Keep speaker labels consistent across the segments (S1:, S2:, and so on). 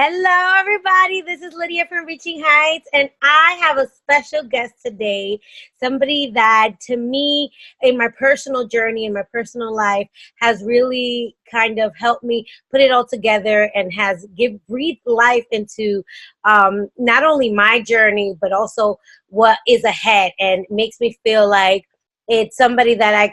S1: Hello, everybody. This is Lydia from Reaching Heights, and I have a special guest today. Somebody that, to me, in my personal journey, in my personal life, has really kind of helped me put it all together and has breathed life into not only my journey, but also what is ahead, and makes me feel like it's somebody that I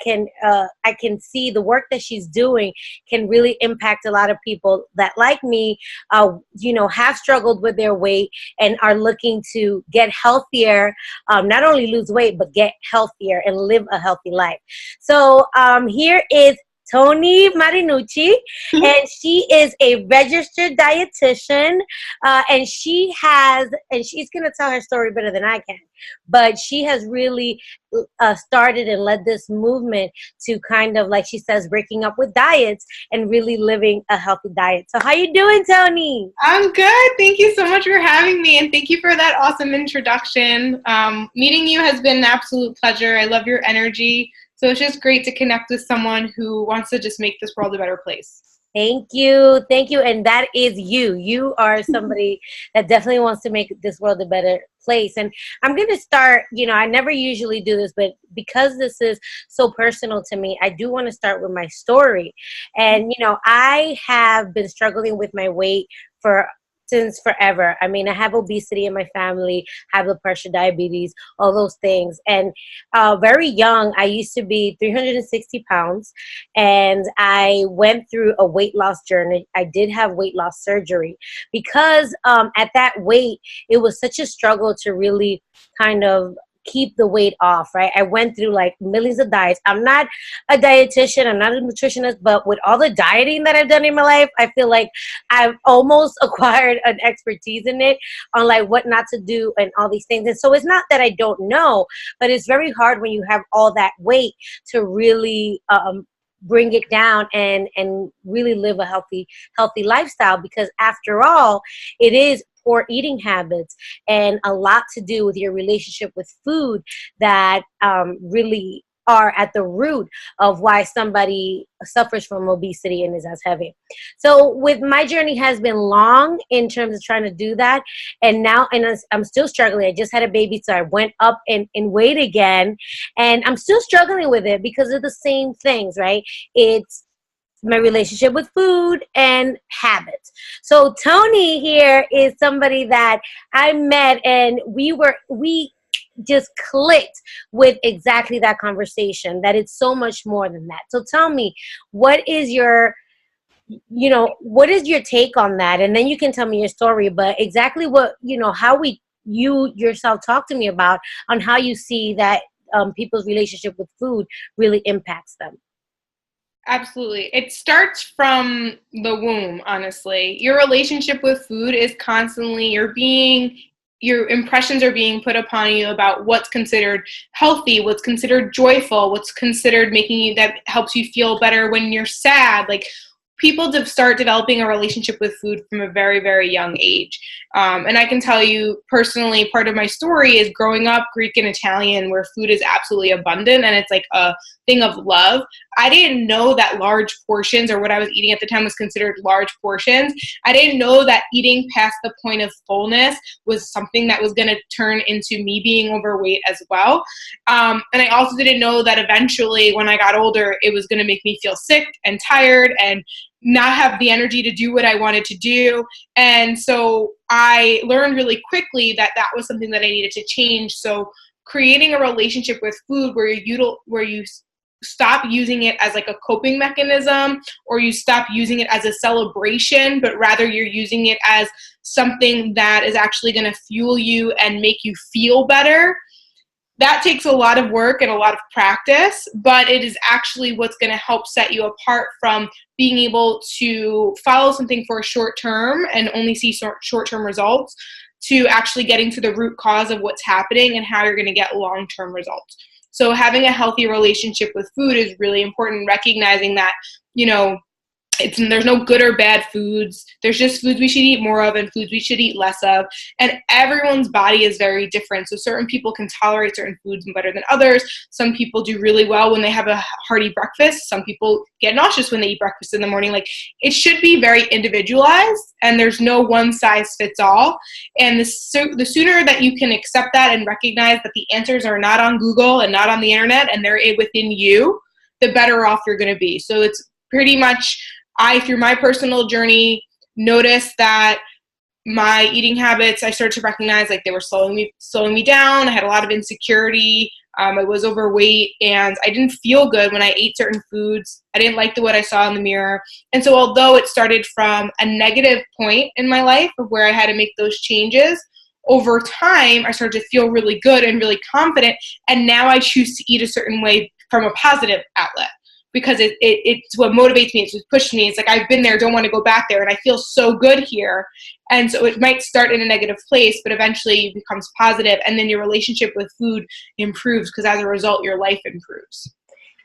S1: can see the work that she's doing can really impact a lot of people that, like me, have struggled with their weight and are looking to get healthier, not only lose weight, but get healthier and live a healthy life. So here is Toni Marinucci, and she is a registered dietitian, and she's going to tell her story better than I can, but she has really started and led this movement to kind of, like she says, breaking up with diets and really living a healthy diet. So how you doing, Toni?
S2: I'm good. Thank you so much for having me, and thank you for that awesome introduction. Meeting you has been an absolute pleasure. I love your energy. So it's just great to connect with someone who wants to just make this world a better place.
S1: Thank you. Thank you. And that is you. You are somebody that definitely wants to make this world a better place. And I'm going to start, I never usually do this, but because this is so personal to me, I do want to start with my story. And, I have been struggling with my weight since forever. I mean, I have obesity in my family, high blood pressure, diabetes, all those things. And very young, I used to be 360 pounds, and I went through a weight loss journey. I did have weight loss surgery because at that weight, it was such a struggle to really kind of keep the weight off, right? I went through like millions of diets. I'm not a dietitian, I'm not a nutritionist, but with all the dieting that I've done in my life, I feel like I've almost acquired an expertise in it on like what not to do and all these things. And so it's not that I don't know, but it's very hard when you have all that weight to really bring it down and really live a healthy lifestyle, because after all, it is poor eating habits and a lot to do with your relationship with food that really are at the root of why somebody suffers from obesity and is as heavy. So with my journey has been long in terms of trying to do that. And now, I'm still struggling. I just had a baby, so I went up in weight again, and I'm still struggling with it because of the same things, right? It's my relationship with food and habits. So Toni here is somebody that I met, and we just clicked with exactly that conversation, that it's so much more than that. So tell me, what is your take on that? And then you can tell me your story, but exactly what, how you yourself talk to me about on how you see that people's relationship with food really impacts them.
S2: Absolutely. It starts from the womb, honestly. Your relationship with food is constantly, your impressions are being put upon you about what's considered healthy, what's considered joyful, what's considered making you, that helps you feel better when you're sad. Like, people start developing a relationship with food from a very, very young age. And I can tell you personally, part of my story is growing up Greek and Italian, where food is absolutely abundant and it's like a thing of love. I didn't know that large portions, or what I was eating at the time, was considered large portions. I didn't know that eating past the point of fullness was something that was going to turn into me being overweight as well. And I also didn't know that eventually, when I got older, it was going to make me feel sick and tired and not have the energy to do what I wanted to do. And so I learned really quickly that that was something that I needed to change. So creating a relationship with food where you stop using it as like a coping mechanism, or you stop using it as a celebration, but rather you're using it as something that is actually going to fuel you and make you feel better. That takes a lot of work and a lot of practice, but it is actually what's going to help set you apart from being able to follow something for a short term and only see short-term results, to actually getting to the root cause of what's happening and how you're going to get long-term results. So having a healthy relationship with food is really important, recognizing that, There's no good or bad foods. There's just foods we should eat more of and foods we should eat less of. And everyone's body is very different. So certain people can tolerate certain foods better than others. Some people do really well when they have a hearty breakfast. Some people get nauseous when they eat breakfast in the morning. Like, it should be very individualized, and there's no one size fits all. And the sooner that you can accept that and recognize that the answers are not on Google and not on the internet and they're within you, the better off you're going to be. So it's pretty much, through my personal journey, noticed that my eating habits, I started to recognize like they were slowing me down. I had a lot of insecurity. I was overweight, and I didn't feel good when I ate certain foods. I didn't like what I saw in the mirror. And so although it started from a negative point in my life of where I had to make those changes, over time, I started to feel really good and really confident. And now I choose to eat a certain way from a positive outlet, because it's what motivates me. It's what pushes me. It's like, I've been there, don't want to go back there, and I feel so good here. And so it might start in a negative place, but eventually it becomes positive, and then your relationship with food improves, because as a result, your life improves.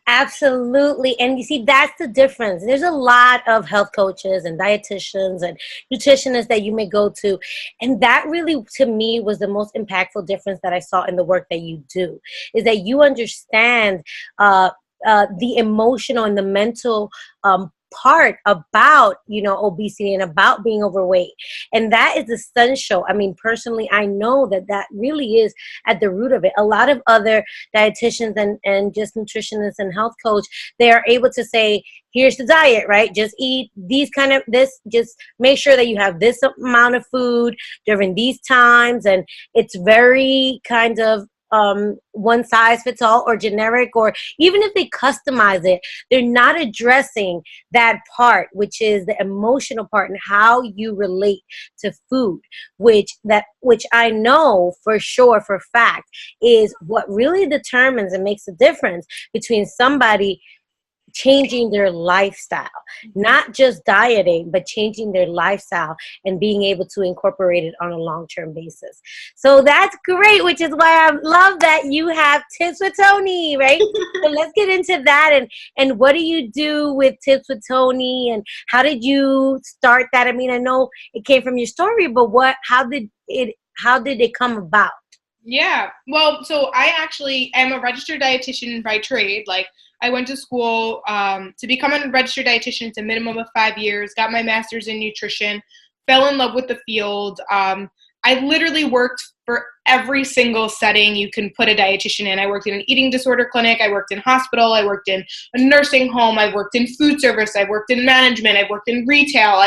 S1: Absolutely. And you see, that's the difference. There's a lot of health coaches and dietitians and nutritionists that you may go to. And that really, to me, was the most impactful difference that I saw in the work that you do, is that you understand the emotional and the mental part about, obesity and about being overweight. And that is essential. I mean, personally, I know that really is at the root of it. A lot of other dietitians and just nutritionists and health coach, they are able to say, here's the diet, right? Just eat just make sure that you have this amount of food during these times. And it's very kind of one size fits all or generic, or even if they customize it, they're not addressing that part, which is the emotional part and how you relate to food, which I know for sure, for fact, is what really determines and makes a difference between somebody changing their lifestyle, not just dieting, but changing their lifestyle and being able to incorporate it on a long-term basis. So that's great, which is why I love that you have Tips with Toni, right? So let's get into that. And what do you do with Tips with Toni, and how did you start that? I mean, I know it came from your story, but how did it come about?
S2: Yeah. Well, so I actually am a registered dietitian by trade. Like, I went to school to become a registered dietitian. It's a minimum of 5 years, got my master's in nutrition, fell in love with the field. I literally worked for every single setting you can put a dietitian in. I worked in an eating disorder clinic. I worked in hospital. I worked in a nursing home. I worked in food service. I worked in management. I worked in retail.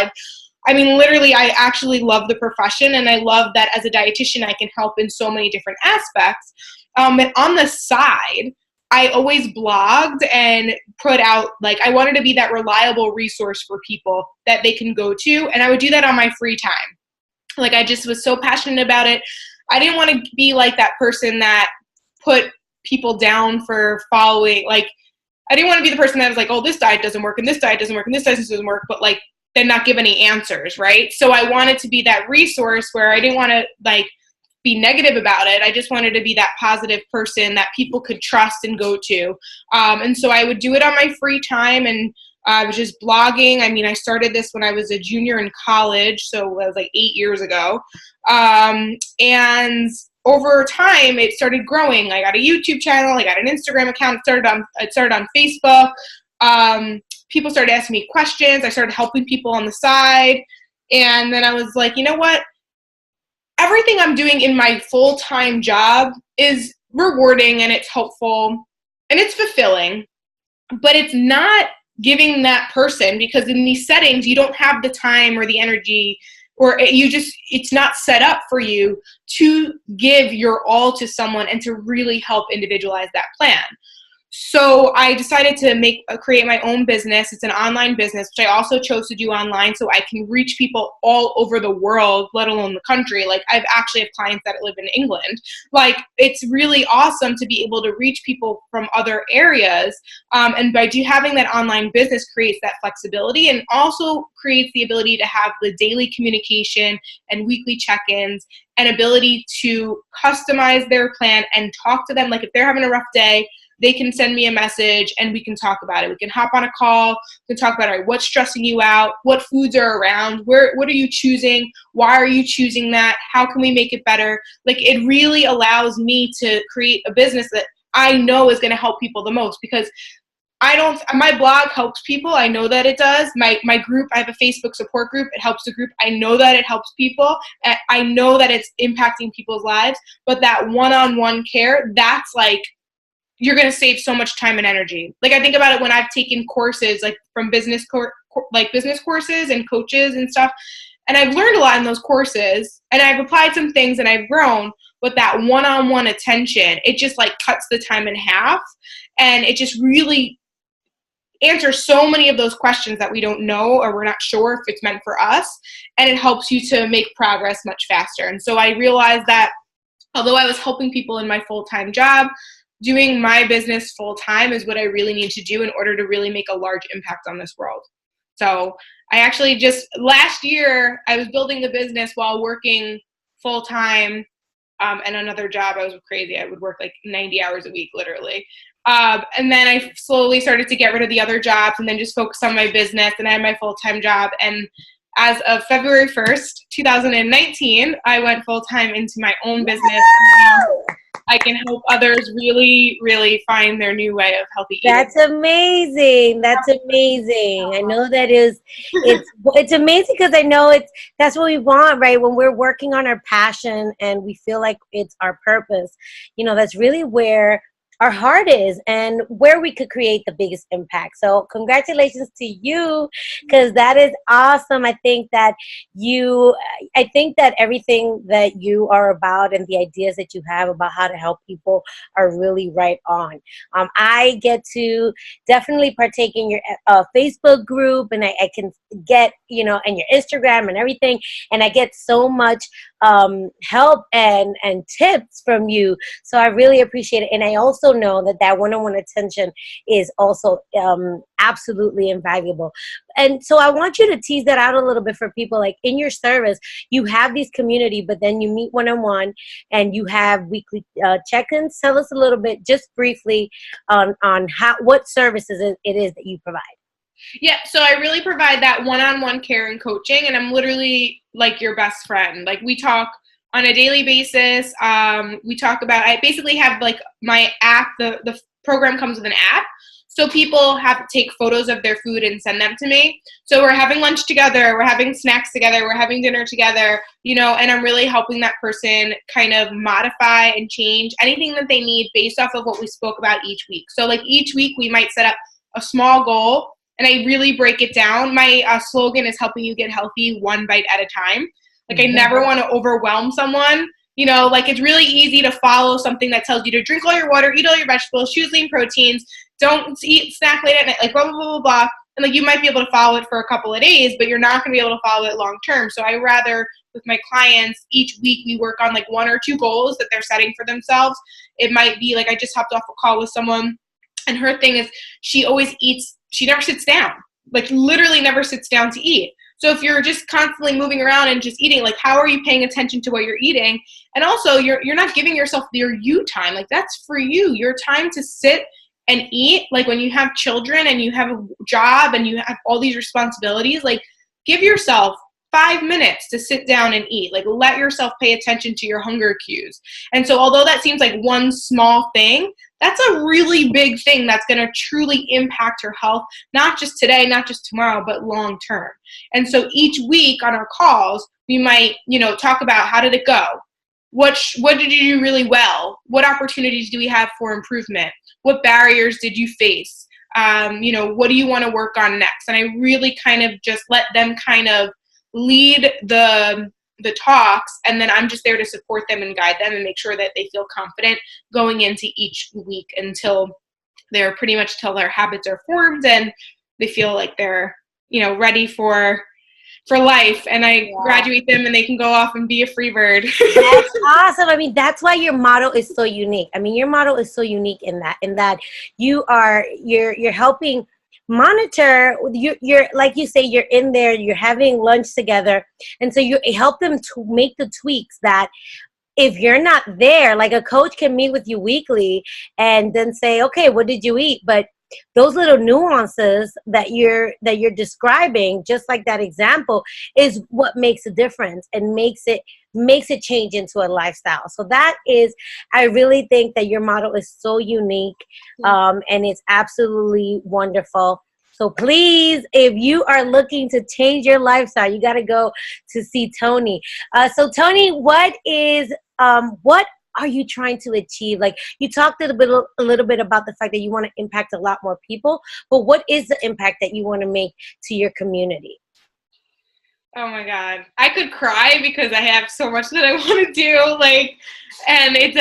S2: Literally, I actually love the profession, and I love that as a dietitian, I can help in so many different aspects. And on the side, I always blogged and put out, like, I wanted to be that reliable resource for people that they can go to, and I would do that on my free time. Like, I just was so passionate about it. I didn't want to be like that person that put people down for following, like, I didn't want to be the person that was like, oh, this diet doesn't work, and this diet doesn't work, and this diet doesn't work, but, like, then not give any answers, right? So I wanted to be that resource where I didn't want to, like, be negative about it. I just wanted to be that positive person that people could trust and go to. And so I would do it on my free time, and I was just blogging. I mean, I started this when I was a junior in college, so that was like 8 years ago. And over time, it started growing. I got a YouTube channel. I got an Instagram account. It started on Facebook. People started asking me questions. I started helping people on the side. And then I was like, you know what? Everything I'm doing in my full-time job is rewarding, and it's helpful, and it's fulfilling, but it's not giving that person, because in these settings, you don't have the time or the energy, or it's not set up for you to give your all to someone and to really help individualize that plan. So I decided to create my own business. It's an online business, which I also chose to do online so I can reach people all over the world, let alone the country. Like, I've actually have clients that live in England. Like, it's really awesome to be able to reach people from other areas. And by having that online business creates that flexibility, and also creates the ability to have the daily communication and weekly check-ins, and ability to customize their plan and talk to them. Like, if they're having a rough day, they can send me a message and we can talk about it. We can hop on a call, we can talk about, all right, what's stressing you out, what foods are around, what are you choosing, why are you choosing that, how can we make it better? Like, it really allows me to create a business that I know is going to help people the most, because my blog helps people. I know that it does. My group, I have a Facebook support group. It helps the group. I know that it helps people. I know that it's impacting people's lives, but that one-on-one care, that's like, you're going to save so much time and energy. Like, I think about it when I've taken courses, like from business courses and coaches and stuff. And I've learned a lot in those courses, and I've applied some things and I've grown, but that one-on-one attention, it just like cuts the time in half, and it just really answer so many of those questions that we don't know, or we're not sure if it's meant for us, and it helps you to make progress much faster. And so I realized that although I was helping people in my full-time job, doing my business full-time is what I really need to do in order to really make a large impact on this world. So I actually just last year, I was building the business while working full-time and another job. I was crazy. I would work like 90 hours a week, literally. And then I slowly started to get rid of the other jobs and then just focus on my business, and I had my full-time job. And as of February 1st, 2019, I went full-time into my own business. I can help others really, really find their new way of healthy eating.
S1: That's amazing. That's amazing. I know it's amazing, because I know that's what we want, right? When we're working on our passion and we feel like it's our purpose, that's really where our heart is and where we could create the biggest impact. So congratulations to you, because that is awesome. I think that everything that you are about and the ideas that you have about how to help people are really right on. I get to definitely partake in your Facebook group, and I can get, and your Instagram and everything. And I get so much help and tips from you. So I really appreciate it. And I also know that one-on-one attention is also absolutely invaluable. And so I want you to tease that out a little bit for people. Like, in your service, you have these community, but then you meet one-on-one and you have weekly check-ins. Tell us a little bit, just briefly, on what services it is that you provide.
S2: Yeah, so I really provide that one-on-one care and coaching, and I'm literally like your best friend. Like, we talk on a daily basis. We talk about, I basically have like my app, the program comes with an app. So people have to take photos of their food and send them to me. So we're having lunch together, we're having snacks together, we're having dinner together, and I'm really helping that person kind of modify and change anything that they need based off of what we spoke about each week. So like each week we might set up a small goal, and I really break it down. My slogan is helping you get healthy one bite at a time. Like, I never want to overwhelm someone. Like, it's really easy to follow something that tells you to drink all your water, eat all your vegetables, choose lean proteins, don't eat snack late at night, like blah, blah, blah, blah, blah. And like, you might be able to follow it for a couple of days, but you're not going to be able to follow it long term. So I rather, with my clients, each week we work on like 1 or 2 goals that they're setting for themselves. It might be like, I just hopped off a call with someone, and her thing is she always eats, she never sits down, like literally never sits down to eat. So if you're just constantly moving around and just eating, like, how are you paying attention to what you're eating? And also, you're not giving yourself your you time. Like, that's for you. Your time to sit and eat. Like, when you have children and you have a job and you have all these responsibilities, like, give yourself 5 minutes to sit down and eat. Like, let yourself pay attention to your hunger cues. And so although that seems like one small thing, that's a really big thing that's going to truly impact your health, not just today, not just tomorrow, but long term. And so each week on our calls, we might, talk about, how did it go? What did you do really well? What opportunities do we have for improvement? What barriers did you face? What do you want to work on next? And I really kind of just let them kind of lead the talks, and then I'm just there to support them and guide them and make sure that they feel confident going into each week until their habits are formed and they feel like they're, ready for life, and I graduate them and they can go off and be a free bird.
S1: That's awesome. I mean, that's why your model is so unique. I mean, your model is so unique in that you're helping monitor, you're like you say, you're in there, you're having lunch together, and so you help them to make the tweaks that if you're not there, like a coach can meet with you weekly and then say, okay, what did you eat? But those little nuances that you're describing, just like that example, is what makes a difference and makes it change into a lifestyle. So that is, I really think that your model is so unique, and it's absolutely wonderful. So please, if you are looking to change your lifestyle, you got to go to see Toni. So Toni, what are you trying to achieve? Like, you talked a little bit about the fact that you want to impact a lot more people, but what is the impact that you want to make to your community?
S2: Oh my God. I could cry because I have so much that I want to do. Like, and it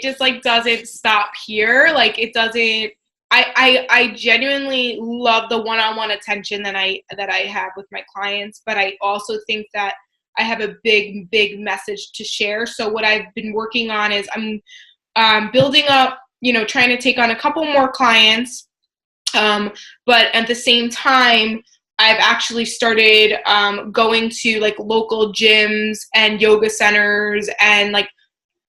S2: just like doesn't stop here. Like it doesn't, I genuinely love the one-on-one attention that I have with my clients, but I also think that I have a big message to share. So what I've been working on is I'm building up, trying to take on a couple more clients. But at the same time, I've actually started going to like local gyms and yoga centers and like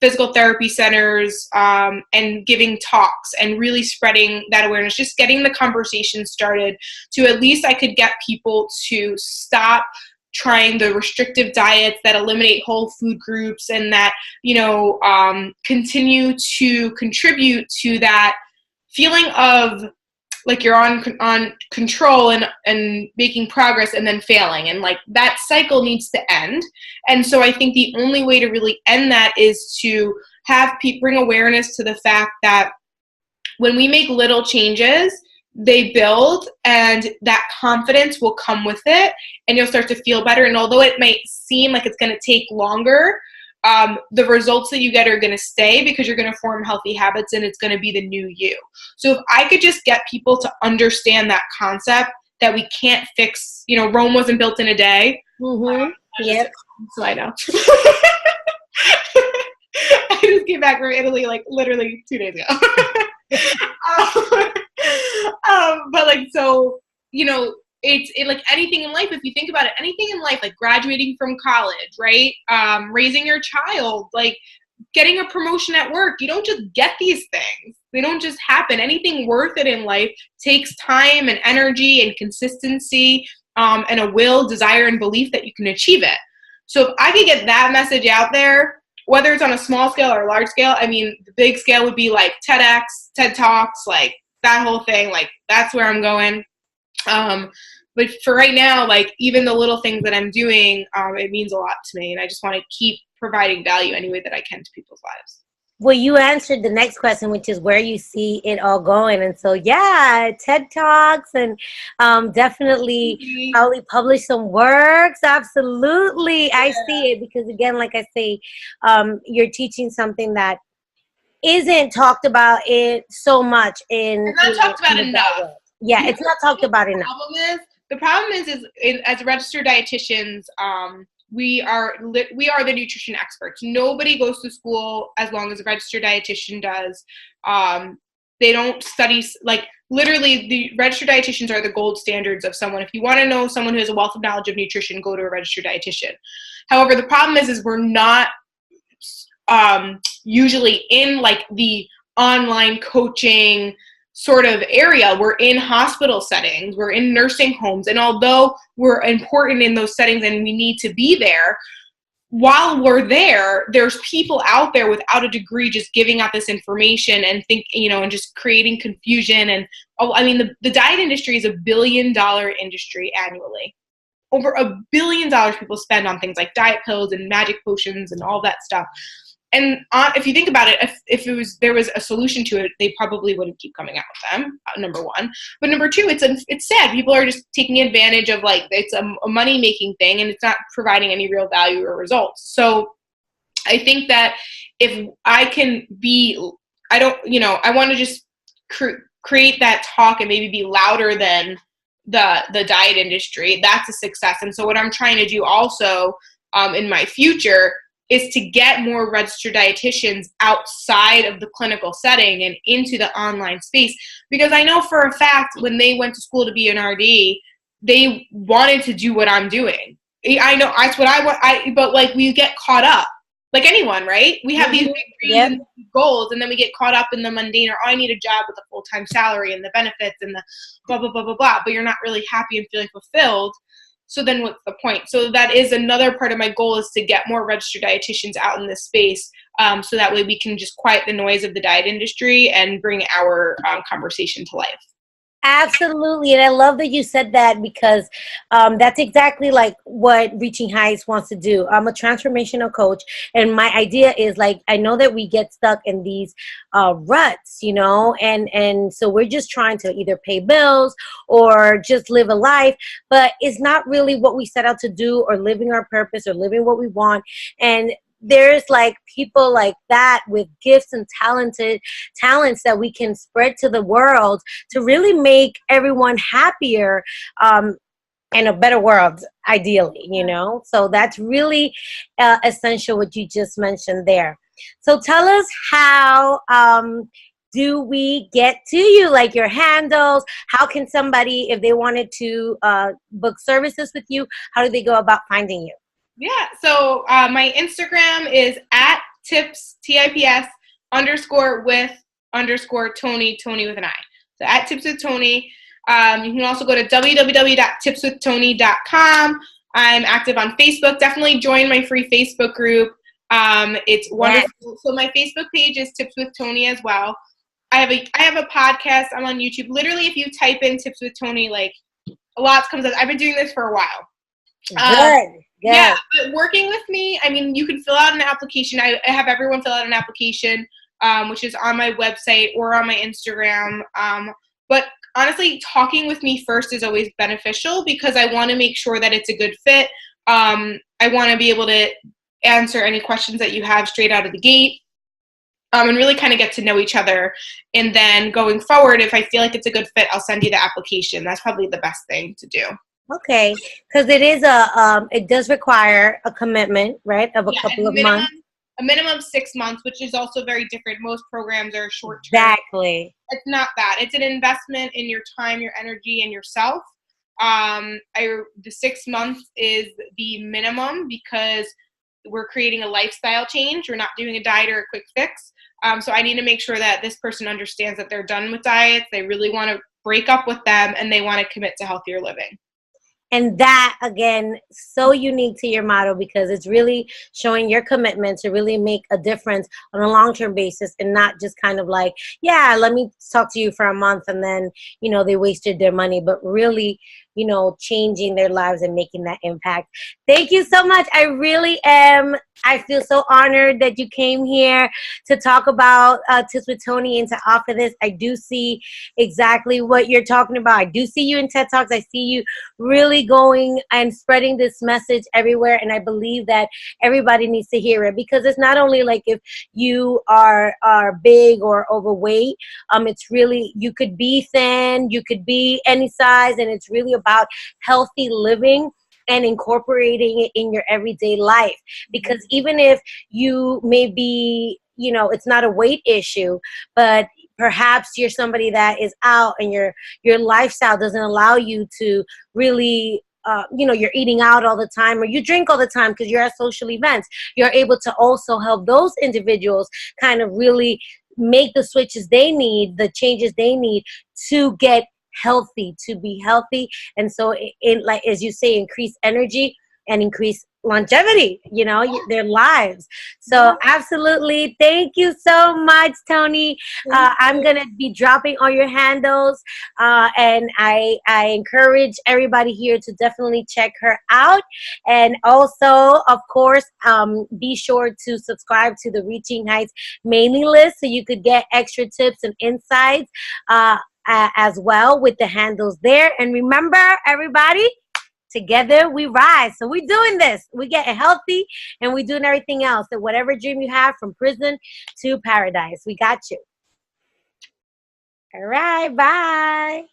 S2: physical therapy centers, and giving talks and really spreading that awareness, just getting the conversation started to at least I could get people to stop trying the restrictive diets that eliminate whole food groups and that, continue to contribute to that feeling of like you're on control and making progress and then failing, and like that cycle needs to end. And so I think the only way to really end that is to have people bring awareness to the fact that when we make little changes, they build, and that confidence will come with it, and you'll start to feel better. And although it might seem like it's going to take longer, the results that you get are going to stay because you're going to form healthy habits and it's going to be the new you. So if I could just get people to understand that concept that we can't fix, Rome wasn't built in a day.
S1: Mm-hmm. Yep.
S2: So I know. I just came back from Italy like literally 2 days ago. But like, so, it's like anything in life. If you think about it, anything in life, like graduating from college, right? Raising your child, like getting a promotion at work, you don't just get these things. They don't just happen. Anything worth it in life takes time and energy and consistency, and a will, desire, and belief that you can achieve it. So if I could get that message out there, whether it's on a small scale or a large scale, I mean, the big scale would be like TEDx, TED Talks, like that whole thing, like that's where I'm going. But for right now, like even the little things that I'm doing, it means a lot to me. And I just want to keep providing value any way that I can to people's lives.
S1: Well, you answered the next question, which is where you see it all going. And so, yeah, TED Talks and definitely probably publish some works. Absolutely. Yeah. I see it because, again, like I say, you're teaching something that isn't talked about it so much in.
S2: It's not talked about enough.
S1: Yeah, it's not talked about enough.
S2: The problem is as registered dietitians, we are the nutrition experts. Nobody goes to school as long as a registered dietitian does. They don't study, like literally the registered dietitians are the gold standards of someone. If you want to know someone who has a wealth of knowledge of nutrition, go to a registered dietitian. However, the problem is we're not usually in like the online coaching sort of area. We're in hospital settings, we're in nursing homes. And although we're important in those settings and we need to be there, while we're there, there's people out there without a degree just giving out this information and and just creating confusion. And the diet industry is $1 billion industry annually. Over $1 billion people spend on things like diet pills and magic potions and all that stuff. And if you think about it, if there was a solution to it, they probably wouldn't keep coming out with them, number one. But number two, it's sad. People are just taking advantage of, like, it's a money-making thing, and it's not providing any real value or results. So I think that if I can I want to just create that talk and maybe be louder than the diet industry. That's a success. And so what I'm trying to do also in my future is to get more registered dietitians outside of the clinical setting and into the online space. Because I know for a fact when they went to school to be an RD, they wanted to do what I'm doing. I know that's what I want, but like we get caught up like anyone, right? We have these big dreams
S1: Yep.
S2: and goals, and then we get caught up in the mundane, or I need a job with a full-time salary and the benefits and the blah, blah, blah, blah, blah, but you're not really happy and feeling fulfilled. So then what's the point? So that is another part of my goal, is to get more registered dietitians out in this space, so that way we can just quiet the noise of the diet industry and bring our conversation to life.
S1: Absolutely. And I love that you said that, because that's exactly like what Reaching Heights wants to do. I'm a transformational coach, and my idea is, like, I know that we get stuck in these ruts, you know, and so we're just trying to either pay bills or just live a life, but it's not really what we set out to do, or living our purpose, or living what we want. And there's like people like that with gifts and talents that we can spread to the world to really make everyone happier, and a better world, ideally, you know. So that's really essential what you just mentioned there. So tell us, how do we get to you, like your handles? How can somebody, if they wanted to book services with you, how do they go about finding you?
S2: Yeah, so my Instagram is at tips, TIPS, _with Toni, Toni with an I. So at tips with Toni. You can also go to www.tipswithtoni.com. I'm active on Facebook. Definitely join my free Facebook group. It's wonderful. Yeah. So my Facebook page is Tips with Toni as well. I have a podcast. I'm on YouTube. Literally, if you type in Tips with Toni, like, a lot comes up. I've been doing this for a while.
S1: Good.
S2: Yeah, but working with me, I mean, you can fill out an application. I have everyone fill out an application, which is on my website or on my Instagram. But honestly, talking with me first is always beneficial, because I want to make sure that it's a good fit. I want to be able to answer any questions that you have straight out of the gate, and really kind of get to know each other. And then going forward, if I feel like it's a good fit, I'll send you the application. That's probably the best thing to do.
S1: Okay, because it is it does require a commitment, right, of a couple of months.
S2: A minimum of 6 months, which is also very different. Most programs are short term.
S1: Exactly.
S2: It's not that. It's an investment in your time, your energy, and yourself. The 6 months is the minimum, because we're creating a lifestyle change. We're not doing a diet or a quick fix. So I need to make sure that this person understands that they're done with diets. They really want to break up with them, and they want to commit to healthier living.
S1: And that, again, so unique to your model, because it's really showing your commitment to really make a difference on a long-term basis, and not just kind of like, yeah, let me talk to you for a month and then, you know, they wasted their money, but really, you know, changing their lives and making that impact. Thank you so much. I feel so honored that you came here to talk about Tips with Toni and to offer this. I do see exactly what you're talking about. I do see you in TED Talks. I see you really going and spreading this message everywhere. And I believe that everybody needs to hear it, because it's not only like if you are big or overweight. It's really, you could be thin, you could be any size, and it's really about healthy living and incorporating it in your everyday life. Because even if you may be, you know, it's not a weight issue, but perhaps you're somebody that is out and your lifestyle doesn't allow you to really, you know, you're eating out all the time, or you drink all the time because you're at social events, you're able to also help those individuals kind of really make the switches they need, the changes they need to get healthy, to be healthy. And so it, like, as you say, increase energy and increase longevity, you know, their lives. So absolutely. Thank you so much, Toni. I'm going to be dropping all your handles. And I encourage everybody here to definitely check her out. And also, of course, be sure to subscribe to the Reaching Heights mailing list, so you could get extra tips and insights as well with the handles there. And remember, everybody, together we rise. So we're doing this. We get healthy, and we're doing everything else. So whatever dream you have, from prison to paradise, we got you. All right. Bye.